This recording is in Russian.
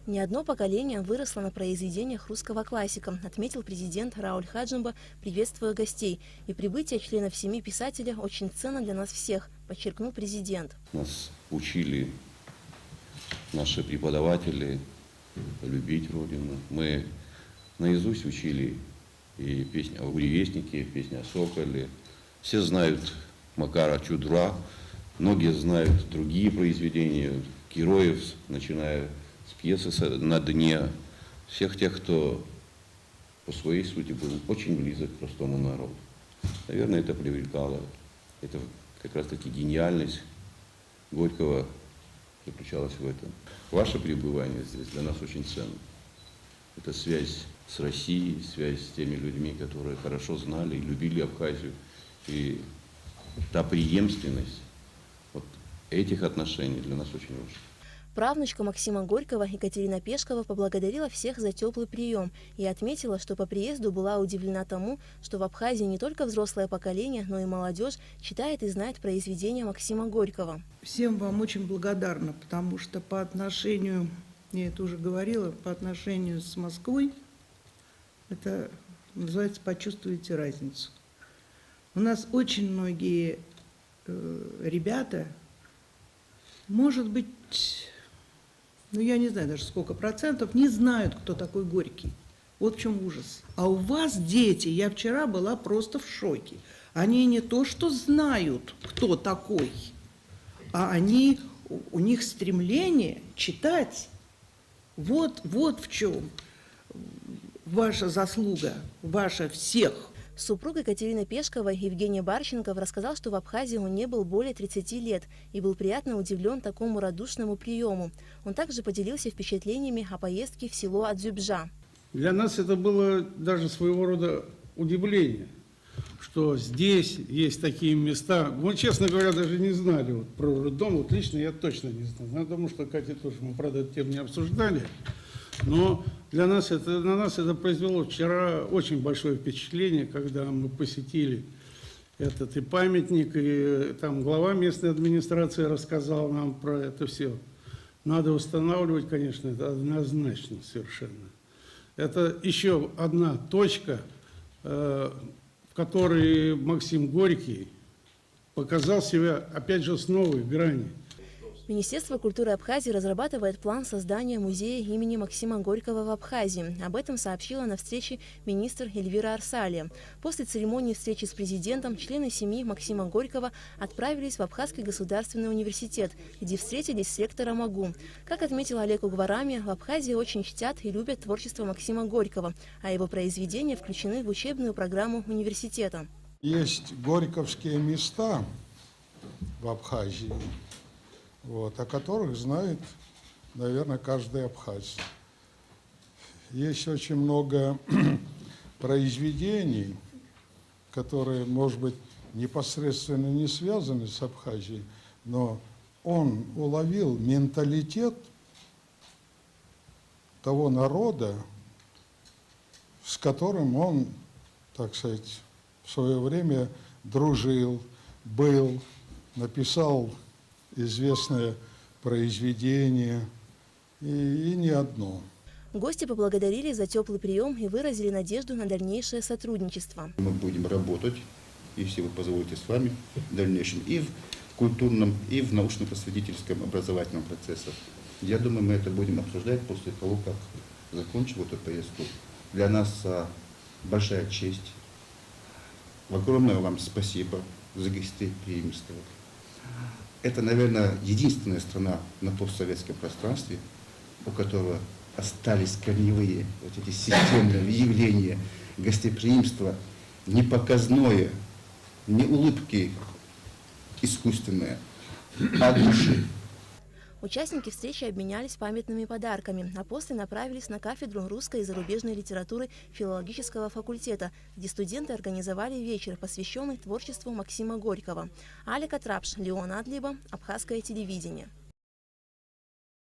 Не одно поколение выросло на произведениях русского классика, отметил президент Рауль Хаджимба, приветствуя гостей. И прибытие членов семьи писателя очень ценно для нас всех, подчеркнул президент. Нас учили наши преподаватели любить Родину. Мы наизусть учили и песню о буревестнике, песню о соколе. Все знают Макара Чудра, многие знают другие произведения героев, начиная с пьесы «На дне», всех тех, кто по своей сути был очень близок к простому народу. Наверное, это привлекало, это как раз-таки гениальность Горького заключалась в этом. Ваше пребывание здесь для нас очень ценно. Это связь с Россией, связь с теми людьми, которые хорошо знали и любили Абхазию. И та преемственность вот этих отношений для нас очень важна. Правнучка Максима Горького Екатерина Пешкова поблагодарила всех за теплый прием и отметила, что по приезду была удивлена тому, что в Абхазии не только взрослое поколение, но и молодежь читает и знает произведения Максима Горького. Всем вам очень благодарна, потому что по отношению, я это уже говорила, по отношению с Москвой, это называется «почувствуете разницу». У нас очень многие ребята, может быть, ну я не знаю даже сколько процентов, не знают, кто такой Горький. Вот в чем ужас. А у вас дети, я вчера была просто в шоке. Они не то что знают, кто такой, а у них стремление читать. Вот в чем ваша заслуга, ваша всех. Супруг Екатерины Пешковой Евгений Барченков рассказал, что в Абхазии он не был более 30 лет и был приятно удивлен такому радушному приему. Он также поделился впечатлениями о поездке в село Адзюбжа. Для нас это было даже своего рода удивление, что здесь есть такие места. Мы, честно говоря, даже не знали вот про роддом. Вот лично я точно не знал. Ну, потому что Катя тоже, мы, правда, эту тему не обсуждали. Но на нас это произвело вчера очень большое впечатление, когда мы посетили этот и памятник, и там глава местной администрации рассказал нам про это все. Надо устанавливать, конечно, это однозначно совершенно. Это еще одна точка, в которой Максим Горький показал себя, опять же, с новой грани. Министерство культуры Абхазии разрабатывает план создания музея имени Максима Горького в Абхазии. Об этом сообщила на встрече министр Эльвира Арсалия. После церемонии встречи с президентом члены семьи Максима Горького отправились в Абхазский государственный университет, где встретились с ректором АГУ. Как отметил Олег Угварами, в Абхазии очень чтят и любят творчество Максима Горького, а его произведения включены в учебную программу университета. Есть горьковские места в Абхазии, о которых знает, наверное, каждый абхазец. Есть очень много произведений, которые, может быть, непосредственно не связаны с Абхазией, но он уловил менталитет того народа, с которым он, так сказать, в свое время дружил, был, написал известное произведение, и не одно. Гости поблагодарили за теплый прием и выразили надежду на дальнейшее сотрудничество. Мы будем работать, если вы позволите, с вами в дальнейшем и в культурном, и в научно-просветительском образовательном процессе. Я думаю, мы это будем обсуждать после того, как закончим эту поездку. Для нас большая честь. Огромное вам спасибо за гостеприимство. Это, наверное, единственная страна на постсоветском пространстве, у которой остались корневые вот эти системные явления гостеприимства, не показное, не улыбки искусственные, а души. Участники встречи обменялись памятными подарками, а после направились на кафедру русской и зарубежной литературы филологического факультета, где студенты организовали вечер, посвященный творчеству Максима Горького. Алика Трапш, Леон Адлиба, Абхазское телевидение.